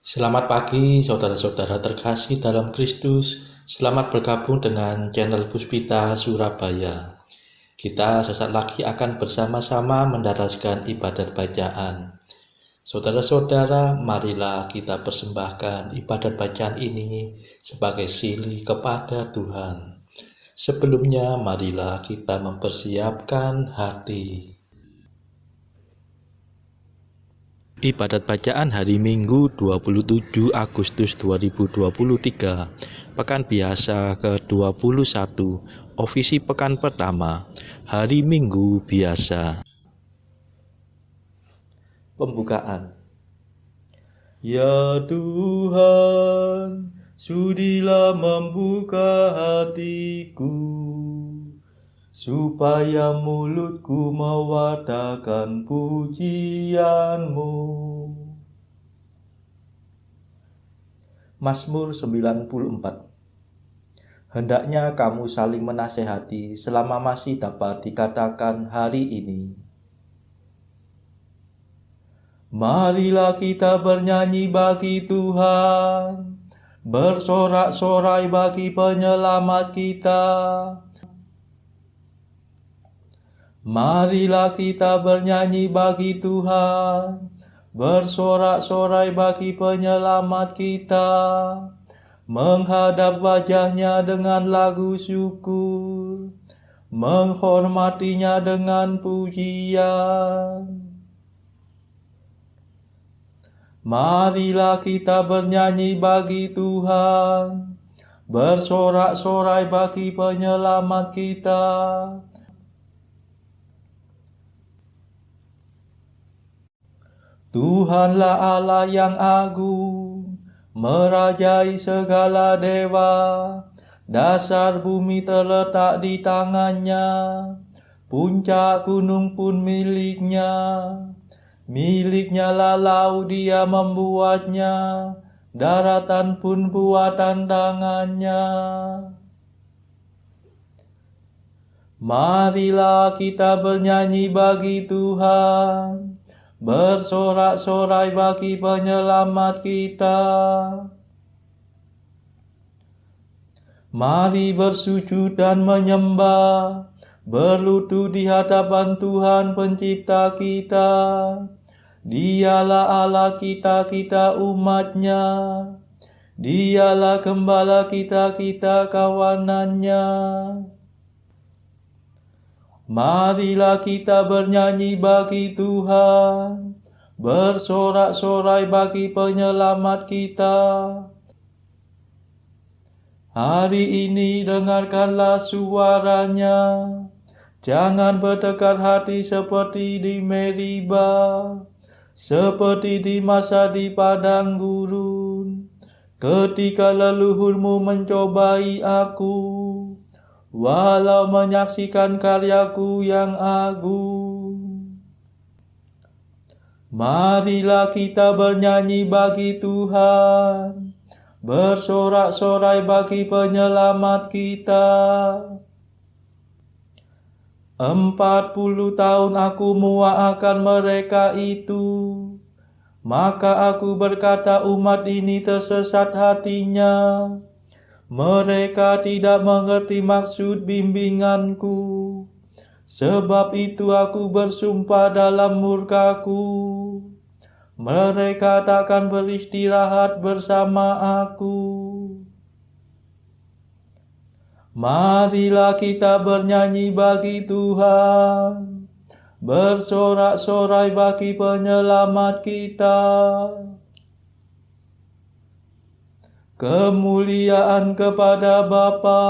Selamat pagi, saudara-saudara terkasih dalam Kristus. Selamat bergabung dengan channel Puspita Surabaya. Kita sesaat lagi akan bersama-sama mendaraskan ibadat bacaan. Saudara-saudara, marilah kita persembahkan ibadat bacaan ini sebagai sili kepada Tuhan. Sebelumnya, marilah kita mempersiapkan hati. Ibadat bacaan hari Minggu 27 Agustus 2023, Pekan Biasa ke-21, Ofisi Pekan Pertama, Hari Minggu Biasa. Pembukaan. Ya Tuhan, sudilah membuka hatiku, supaya mulutku mewartakan pujian-Mu. Mazmur 94. Hendaknya kamu saling menasehati selama masih dapat dikatakan hari ini. Marilah kita bernyanyi bagi Tuhan, bersorak-sorai bagi penyelamat kita. Marilah kita bernyanyi bagi Tuhan, bersorak-sorai bagi penyelamat kita, menghadap wajah-Nya dengan lagu syukur, menghormatinya dengan pujian. Marilah kita bernyanyi bagi Tuhan, bersorak-sorai bagi penyelamat kita. Tuhanlah Allah yang agung, merajai segala dewa. Dasar bumi terletak di tangan-Nya, puncak gunung pun milik-Nya. Milik-Nya lah laut, Dia membuatnya, daratan pun buatan tangan-Nya. Marilah kita bernyanyi bagi Tuhan, bersorak-sorai bagi penyelamat kita. Mari bersujud dan menyembah, berlutut di hadapan Tuhan Pencipta kita. Dialah Allah kita, kita umat-Nya. Dialah gembala kita, kita kawanan-Nya. Marilah kita bernyanyi bagi Tuhan, bersorak-sorai bagi penyelamat kita. Hari ini dengarkanlah suara-Nya, jangan bertekad hati seperti di Meriba, seperti di masa di padang gurun, ketika leluhurmu mencobai aku, walau menyaksikan karyaku yang agung. Marilah kita bernyanyi bagi Tuhan, bersorak-sorai bagi penyelamat kita. 40 tahun aku muak akan mereka itu, maka aku berkata umat ini tersesat hatinya. Mereka tidak mengerti maksud bimbinganku, sebab itu aku bersumpah dalam murkaku, mereka takkan beristirahat bersama aku. Marilah kita bernyanyi bagi Tuhan, bersorak-sorai bagi penyelamat kita. Kemuliaan kepada Bapa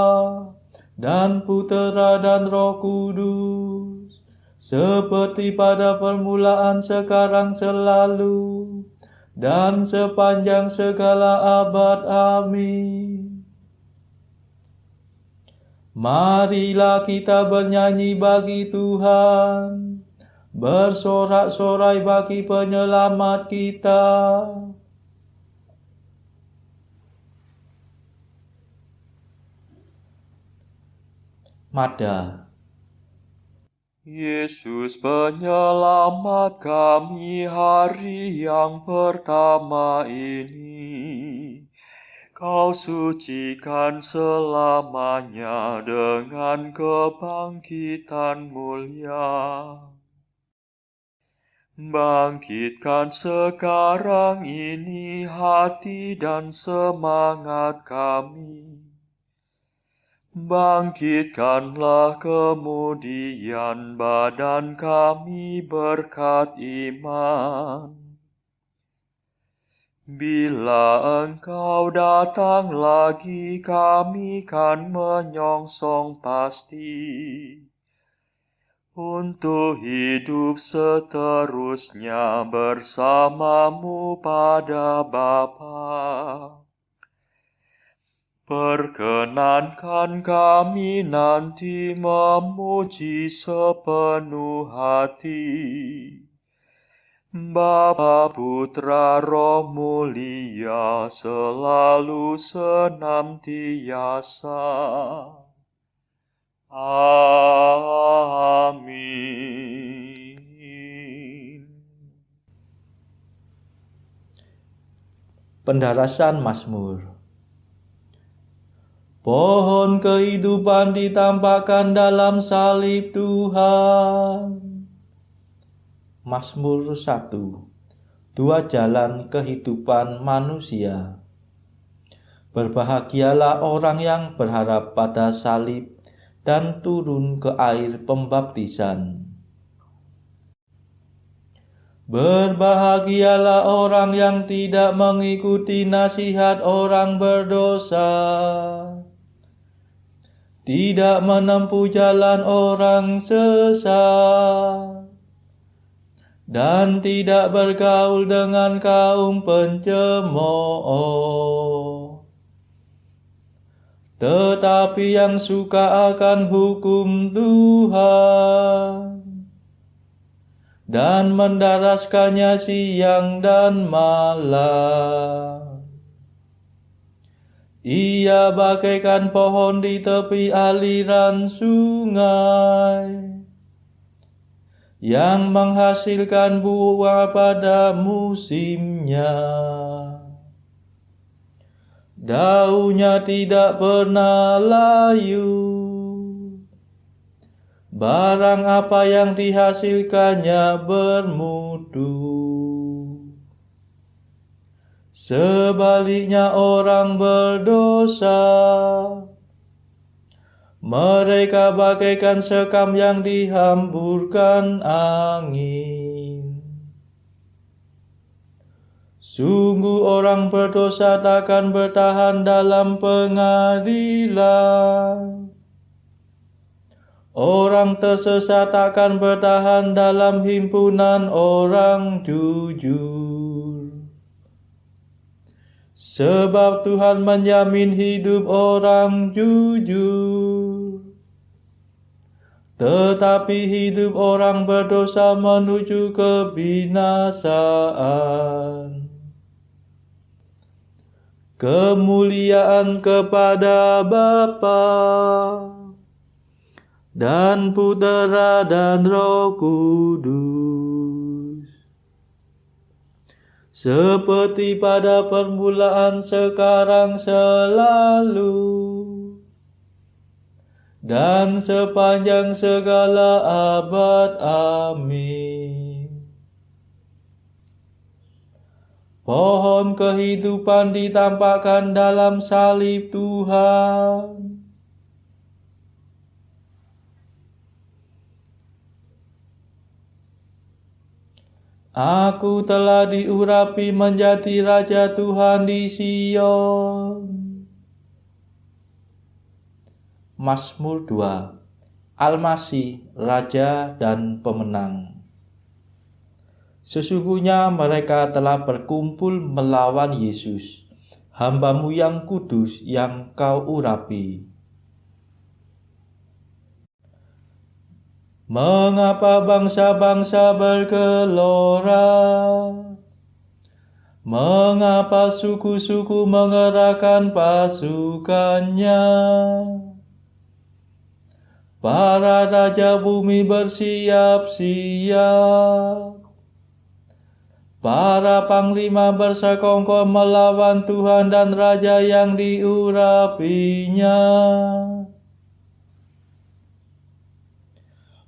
dan Putera dan Roh Kudus, seperti pada permulaan, sekarang, selalu, dan sepanjang segala abad. Amin. Marilah kita bernyanyi bagi Tuhan, bersorak-sorai bagi penyelamat kita. Mada. Yesus penyelamat kami hari yang pertama ini. Kau sucikan selamanya dengan kebangkitan mulia. Bangkitkan sekarang ini hati dan semangat kami. Bangkitkanlah kemudian badan kami berkat iman. Bila Engkau datang lagi, kami kan menyongsong pasti. Untuk hidup seterusnya bersamamu pada Bapa. Perkenankan kami nanti memuji sepenuh hati. Bapa, Putra, Roh Mulia, selalu senantiasa. Amin. Pendarasan Mazmur. Pohon kehidupan ditampakkan dalam salib Tuhan. Mazmur 1. Dua jalan kehidupan manusia. Berbahagialah orang yang berharap pada salib dan turun ke air pembaptisan. Berbahagialah orang yang tidak mengikuti nasihat orang berdosa, tidak menempuh jalan orang sesat, dan tidak bergaul dengan kaum pencemooh. Tetapi yang suka akan hukum Tuhan dan mendaraskannya siang dan malam. Ia bagaikan pohon di tepi aliran sungai, yang menghasilkan buah pada musimnya. Daunnya tidak pernah layu. Barang apa yang dihasilkannya bermutu. Sebaliknya orang berdosa, mereka bagaikan sekam yang dihamburkan angin. Sungguh orang berdosa takkan bertahan dalam pengadilan. Orang tersesat akan bertahan dalam himpunan orang jujur. Sebab Tuhan menjamin hidup orang jujur, tetapi hidup orang berdosa menuju kebinasaan. Kemuliaan kepada Bapa dan Putera dan Roh Kudus, seperti pada permulaan, sekarang, selalu, dan sepanjang segala abad. Amin. Pohon kehidupan ditampakkan dalam salib Tuhan. Aku telah diurapi menjadi Raja Tuhan di Sion. Mazmur 2. Al-Masih, Raja dan Pemenang. Sesungguhnya mereka telah berkumpul melawan Yesus, hamba-Mu yang kudus yang Kau urapi. Mengapa bangsa-bangsa bergelora? Mengapa suku-suku mengerahkan pasukannya? Para raja bumi bersiap-siap. Para panglima bersekongkol melawan Tuhan dan Raja yang diurapinya.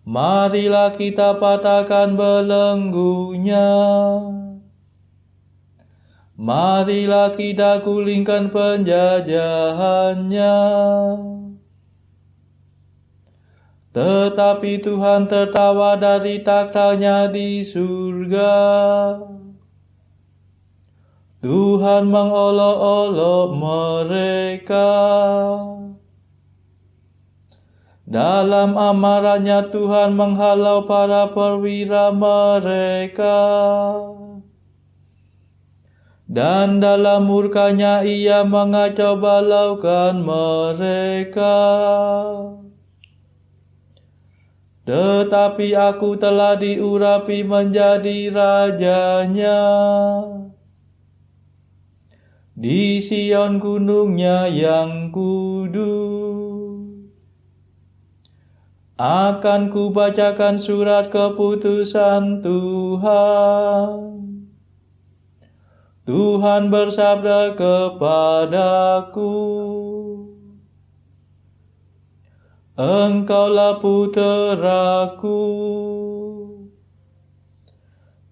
Marilah kita patahkan belenggunya. Marilah kita gulingkan penjajahannya. Tetapi Tuhan tertawa dari takhta-Nya di surga. Tuhan mengolok-olok mereka. Dalam amarahnya Tuhan menghalau para perwira mereka. Dan dalam murkanya Ia mengacau balaukan mereka. Tetapi aku telah diurapi menjadi rajanya. Di Sion gunungnya yang kudus, akan kubacakan surat keputusan Tuhan. Tuhan bersabda kepadaku, Engkaulah puteraku.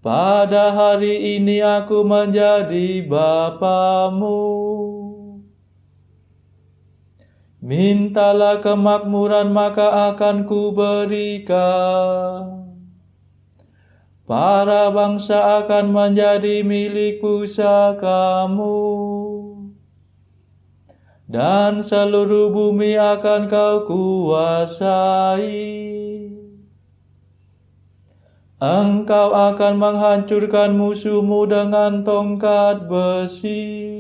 Pada hari ini aku menjadi Bapamu. Mintalah kemakmuran maka akan kuberikan. Para bangsa akan menjadi milik pusakamu. Dan seluruh bumi akan kau kuasai. Engkau akan menghancurkan musuhmu dengan tongkat besi.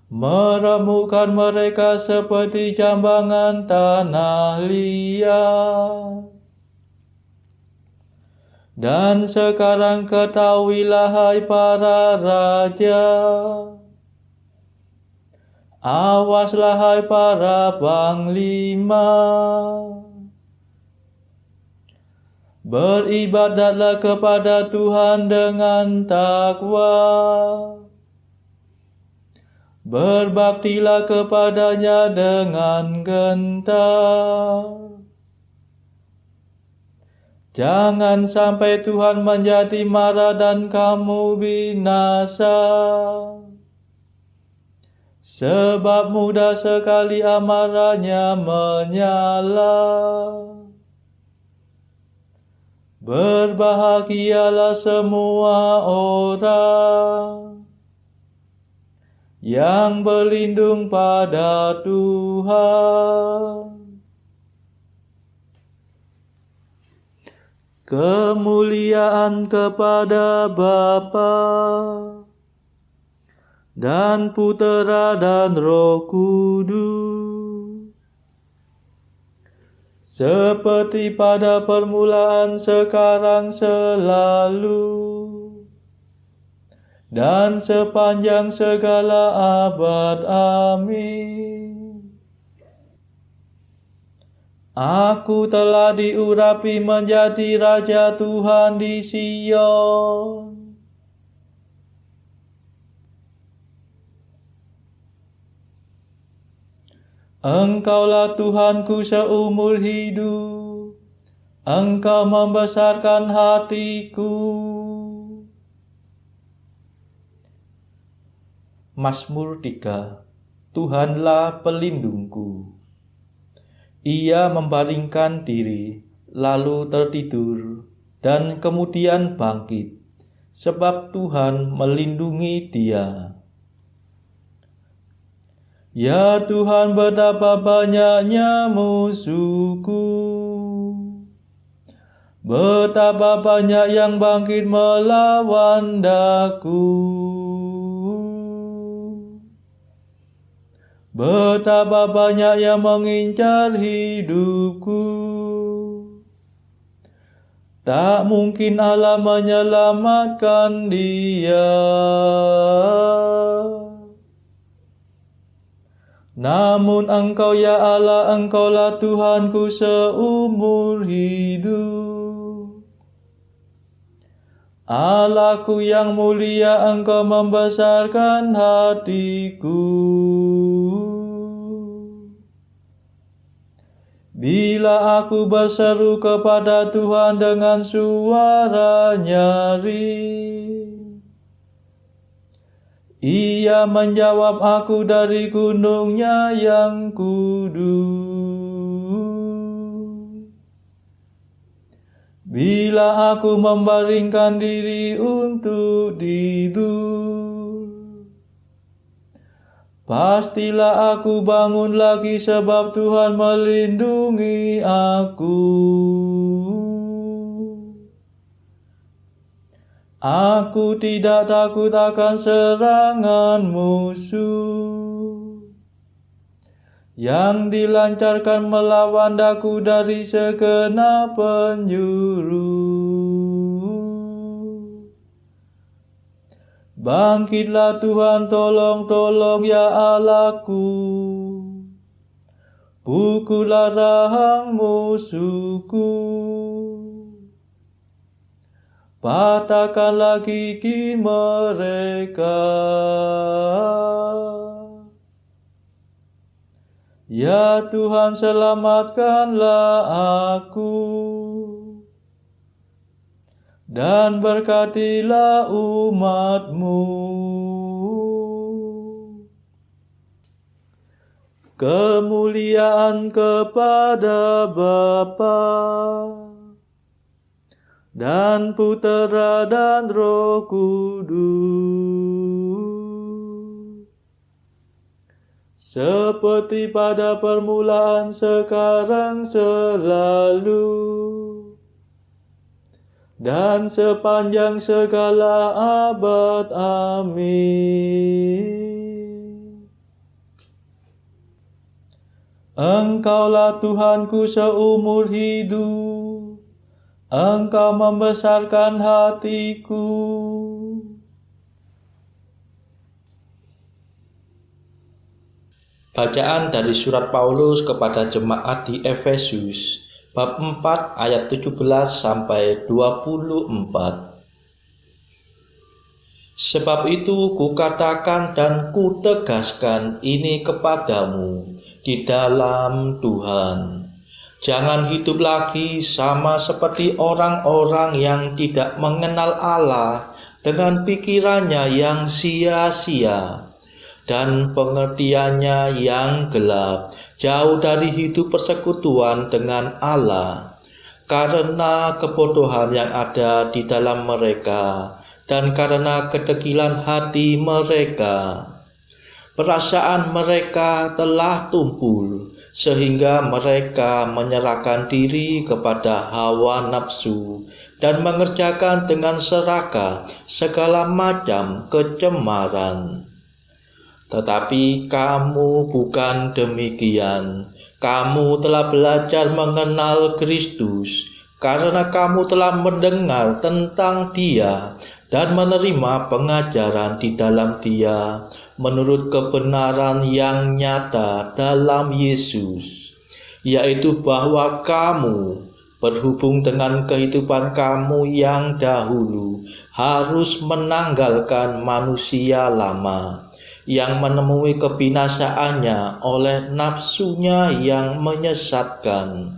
Meremukkan mereka seperti jambangan tanah liat. Dan sekarang ketahuilah hai para raja. Awaslah hai para panglima. Beribadatlah kepada Tuhan dengan takwa. Berbaktilah kepada-Nya dengan gentar. Jangan sampai Tuhan menjadi marah dan kamu binasa. Sebab mudah sekali amarahnya menyala. Berbahagialah semua orang yang berlindung pada Tuhan. Kemuliaan kepada Bapa dan Putera dan Roh Kudus, seperti pada permulaan, sekarang, selalu, dan sepanjang segala abad. Amin. Aku telah diurapi menjadi Raja Tuhan di Sion. Engkaulah Tuhanku seumur hidup. Engkau membesarkan hatiku. Mazmur 3. Tuhanlah pelindungku. Ia membaringkan diri, lalu tertidur, dan kemudian bangkit, sebab Tuhan melindungi dia. Ya Tuhan, betapa banyaknya musuhku. Betapa banyak yang bangkit melawan daku. Betapa banyak yang mengincar hidupku. Tak mungkin Allah menyelamatkan dia. Namun Engkau ya Allah, Engkaulah Tuhanku seumur hidup. Allahku yang mulia, Engkau membesarkan hatiku. Bila aku berseru kepada Tuhan dengan suara nyaring, Ia menjawab aku dari gunungnya yang kudus. Bila aku membaringkan diri untuk tidur, pastilah aku bangun lagi sebab Tuhan melindungi aku. Aku tidak takut akan serangan musuh yang dilancarkan melawan daku dari segenap penjuru. Bangkitlah Tuhan, tolong ya Allahku. Pukullah rahang musuhku. Patahkanlah gigi mereka. Ya Tuhan, selamatkanlah aku, dan berkatilah umat-Mu. Kemuliaan kepada Bapa dan Putera dan Roh Kudus, seperti pada permulaan, sekarang, selalu, dan sepanjang segala abad. Amin. Engkaulah Tuhanku seumur hidup, Engkau membesarkan hatiku. Bacaan dari surat Paulus kepada jemaat di Efesus, bab 4 ayat 17 sampai 24. Sebab itu kukatakan dan kutegaskan ini kepadamu di dalam Tuhan. Jangan hidup lagi sama seperti orang-orang yang tidak mengenal Allah dengan pikirannya yang sia-sia dan pengertiannya yang gelap, jauh dari hidup persekutuan dengan Allah, karena kebodohan yang ada di dalam mereka dan karena kedegilan hati mereka. Perasaan mereka telah tumpul sehingga mereka menyerahkan diri kepada hawa nafsu dan mengerjakan dengan serakah segala macam kecemaran. Tetapi kamu bukan demikian. Kamu telah belajar mengenal Kristus karena kamu telah mendengar tentang Dia dan menerima pengajaran di dalam Dia menurut kebenaran yang nyata dalam Yesus, yaitu bahwa kamu berhubung dengan kehidupan kamu yang dahulu harus menanggalkan manusia lama yang menemui kebinasaannya oleh nafsunya yang menyesatkan,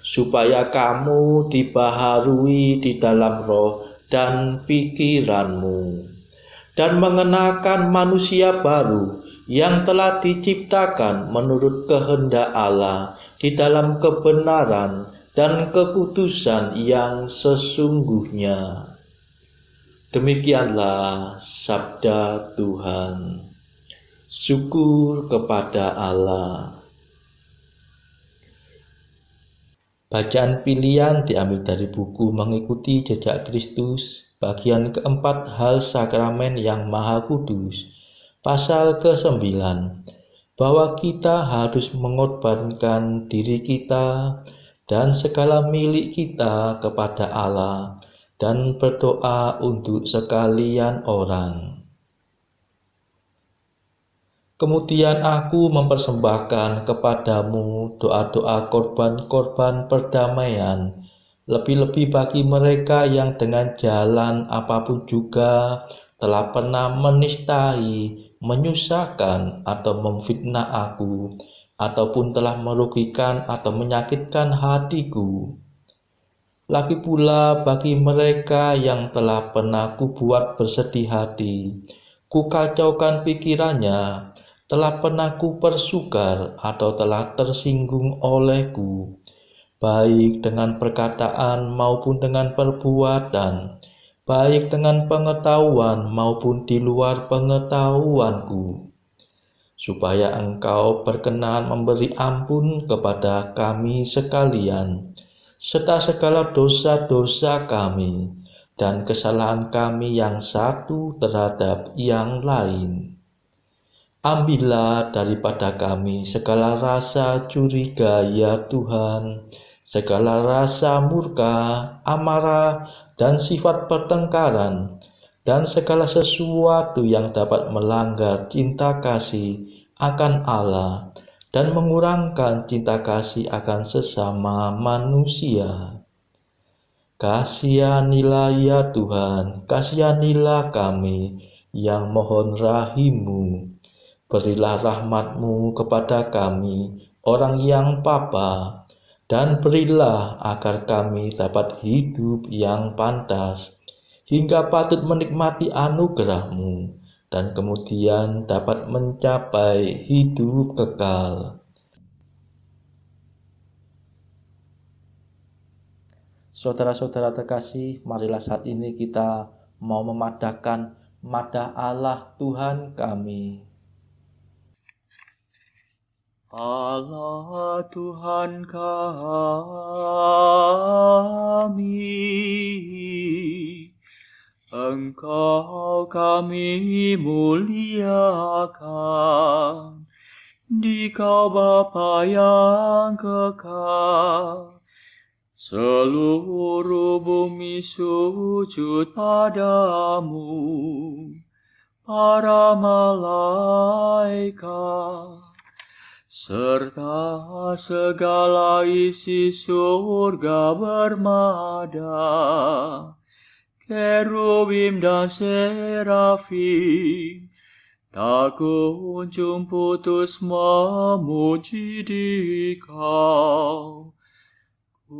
supaya kamu dibaharui di dalam roh dan pikiranmu, dan mengenakan manusia baru yang telah diciptakan menurut kehendak Allah di dalam kebenaran dan kekudusan yang sesungguhnya. Demikianlah sabda Tuhan. Syukur kepada Allah. Bacaan pilihan diambil dari buku Mengikuti Jejak Kristus, bagian keempat, Hal Sakramen yang Maha Kudus, pasal ke-9, bahwa kita harus mengorbankan diri kita dan segala milik kita kepada Allah dan berdoa untuk sekalian orang. Kemudian aku mempersembahkan kepadamu doa-doa korban-korban perdamaian Lebih-lebih bagi mereka yang dengan jalan apapun juga telah pernah menistai, menyusahkan, atau memfitnah aku, ataupun telah merugikan atau menyakitkan hatiku. Lagi pula bagi mereka yang telah pernah kubuat bersedih hati, kukacaukan pikirannya, telah pernah kupersukar atau telah tersinggung olehku, baik dengan perkataan maupun dengan perbuatan, baik dengan pengetahuan maupun di luar pengetahuanku, supaya Engkau berkenan memberi ampun kepada kami sekalian, serta segala dosa-dosa kami dan kesalahan kami yang satu terhadap yang lain. Ambillah daripada kami segala rasa curiga ya Tuhan, segala rasa murka, amarah, dan sifat pertengkaran, dan segala sesuatu yang dapat melanggar cinta kasih akan Allah dan mengurangkan cinta kasih akan sesama manusia. Kasihanilah ya Tuhan, kasihanilah kami yang mohon rahim-Mu. Berilah rahmat-Mu kepada kami, orang yang papa, dan berilah agar kami dapat hidup yang pantas, hingga patut menikmati anugerah-Mu, dan kemudian dapat mencapai hidup kekal. Saudara-saudara terkasih, marilah saat ini kita mau memadahkan madah Allah Tuhan kami. Allah Tuhan kami, Engkau kami muliakan, Dikau Bapa yang kekal. Seluruh bumi sujud padamu, para malaikat, serta segala isi surga bermada, kerubim dan serafim, tak kunjung putus memuji Dikau. Kudus,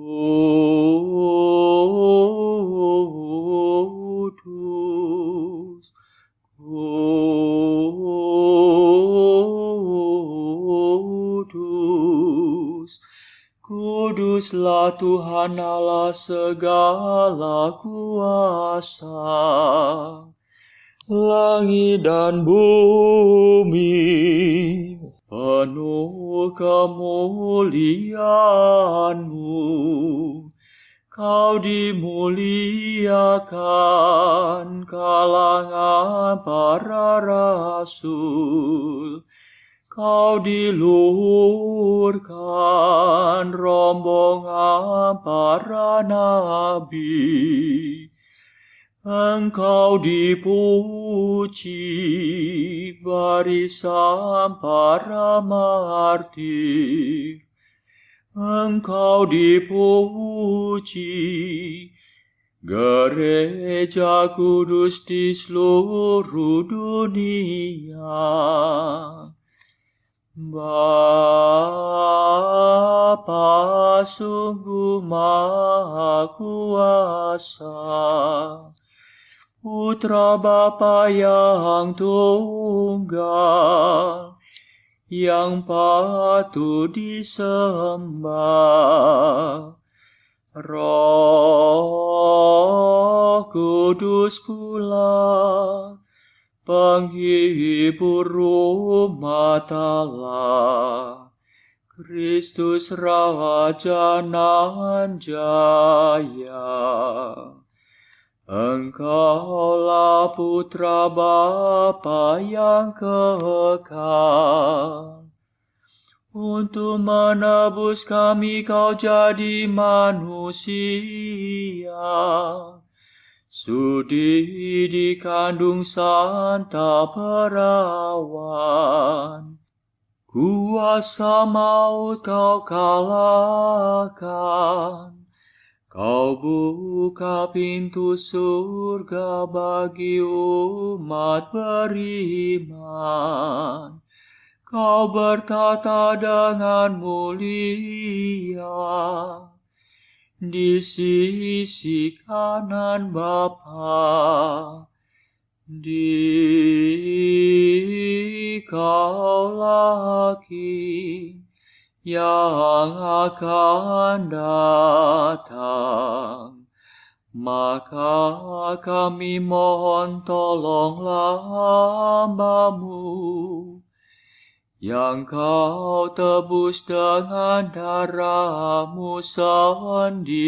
kudus, kuduslah Tuhan Allah segala kuasa. Langit dan bumi penuh kemuliaan-Mu. Kau dimuliakan kalangan para rasul. Kau diluhurkan rombongan para nabi. Engkau dipuji barisan para martir. Engkau dipuji gereja kudus di seluruh dunia. Bapa sungguh Maha Kuasa, Putra Bapa yang tunggal, yang patut disembah. Roh Kudus pula, penghibur umat Allah, Kristus Raja nan jaya. Engkaulah Putra Bapa yang kekal. Untuk menebus kami Kau jadi manusia. Sudi dikandung Santa Perawan. Kuasa maut Kau kalahkan. Kau buka pintu surga bagi umat beriman. Kau bertata dengan mulia di sisi kanan Bapa. Dikaulah King yang akan datang. Maka kami mohon tolonglah hamba-Mu yang Kau tebus dengan darah-Mu sendiri.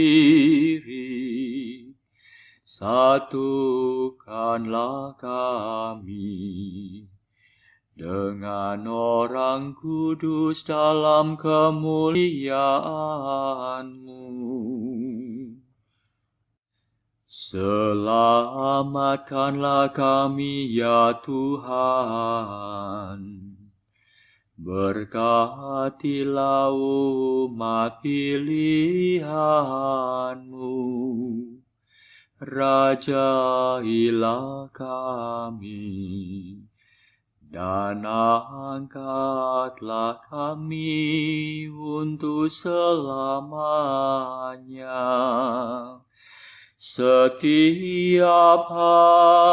Satukanlah kami dengan orang kudus dalam kemuliaan-Mu. Selamatkanlah kami ya Tuhan. Berkatilah umat pilihan-Mu. Rajailah kami, dan angkatlah kami untuk selamanya. Setiap hari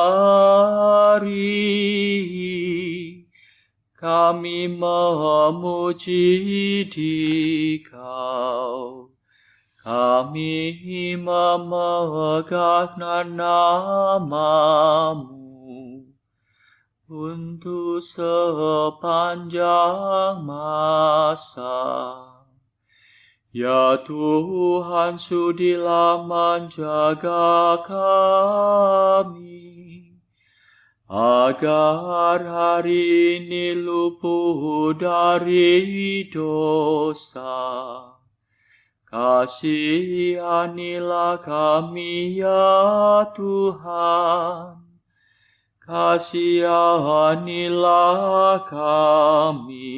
kami memuji Dikau. Kami memegang nama-Mu untuk sepanjang masa. Ya Tuhan, sudilah menjaga kami, agar hari ini luput dari dosa. Kasihanilah kami ya Tuhan, kasihanilah kami.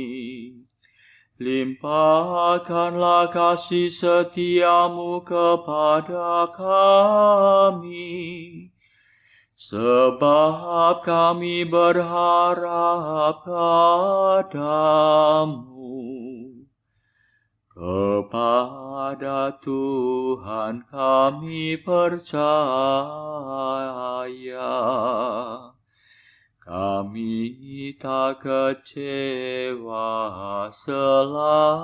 Limpahkanlah kasih setia-Mu kepada kami, sebab kami berharap padamu. Kepada Tuhan kami percaya, kami tak kecewa selamanya.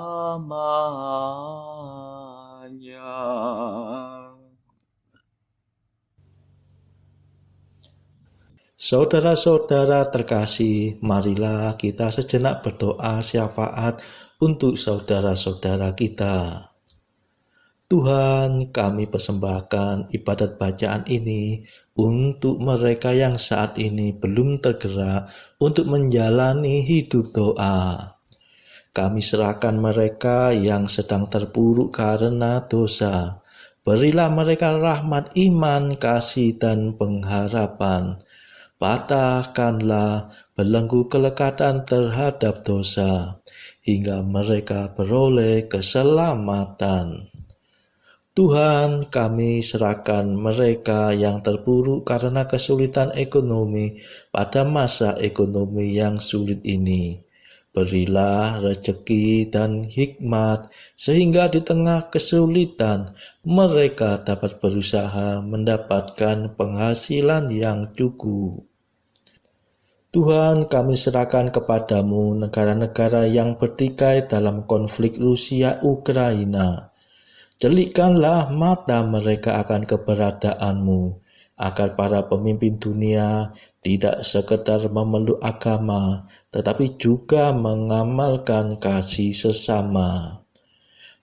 Saudara-saudara terkasih, marilah kita sejenak berdoa syafaat untuk saudara-saudara kita. Tuhan, kami persembahkan ibadat bacaan ini untuk mereka yang saat ini belum tergerak untuk menjalani hidup doa. Kami serahkan mereka yang sedang terpuruk karena dosa. Berilah mereka rahmat iman, kasih, dan pengharapan. Patahkanlah belenggu kelekatan terhadap dosa, hingga mereka beroleh keselamatan. Tuhan, kami serahkan mereka yang terpuruk karena kesulitan ekonomi pada masa ekonomi yang sulit ini. Berilah rezeki dan hikmat, sehingga di tengah kesulitan mereka dapat berusaha mendapatkan penghasilan yang cukup. Tuhan, kami serahkan kepadamu negara-negara yang bertikai dalam konflik Rusia-Ukraina. Celikkanlah mata mereka akan keberadaanmu, agar para pemimpin dunia tidak sekedar memeluk agama, tetapi juga mengamalkan kasih sesama.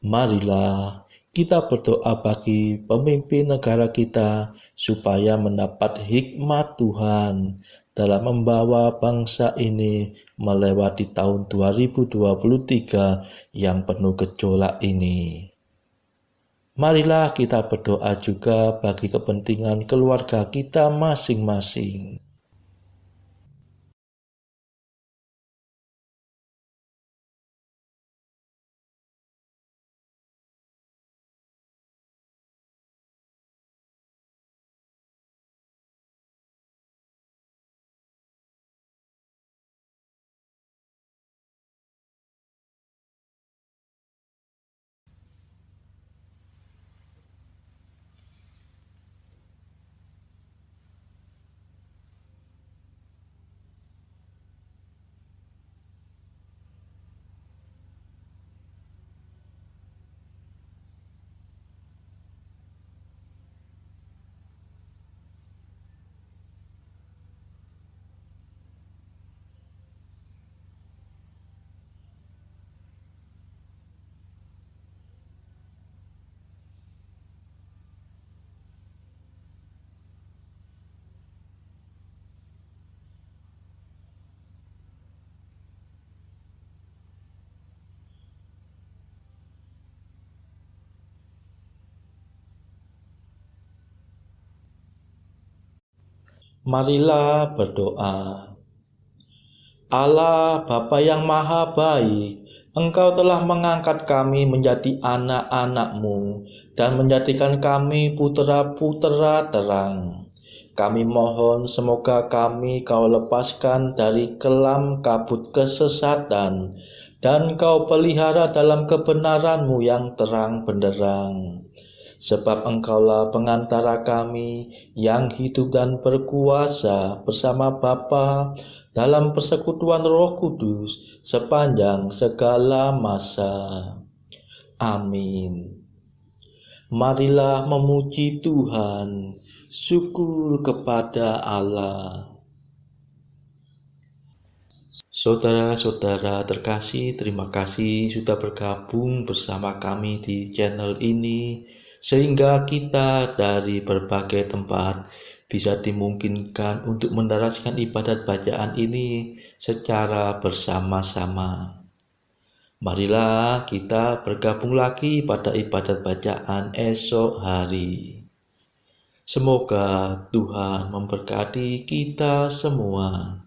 Marilah kita berdoa bagi pemimpin negara kita, supaya mendapat hikmat Tuhan dalam membawa bangsa ini melewati tahun 2023 yang penuh gejolak ini. Marilah kita berdoa juga bagi kepentingan keluarga kita masing-masing. Marilah berdoa. Allah Bapa yang Maha Baik, Engkau telah mengangkat kami menjadi anak-anak-Mu dan menjadikan kami putera-putera terang. Kami mohon semoga kami Kau lepaskan dari kelam kabut kesesatan dan Kau pelihara dalam kebenaran-Mu yang terang benderang. Sebab Engkaulah pengantara kami yang hidup dan berkuasa bersama Bapa dalam persekutuan Roh Kudus sepanjang segala masa. Amin. Marilah memuji Tuhan, syukur kepada Allah. Saudara-saudara terkasih, terima kasih sudah bergabung bersama kami di channel ini, sehingga kita dari berbagai tempat bisa dimungkinkan untuk mendaraskan ibadat bacaan ini secara bersama-sama. Marilah kita bergabung lagi pada ibadat bacaan esok hari. Semoga Tuhan memberkati kita semua.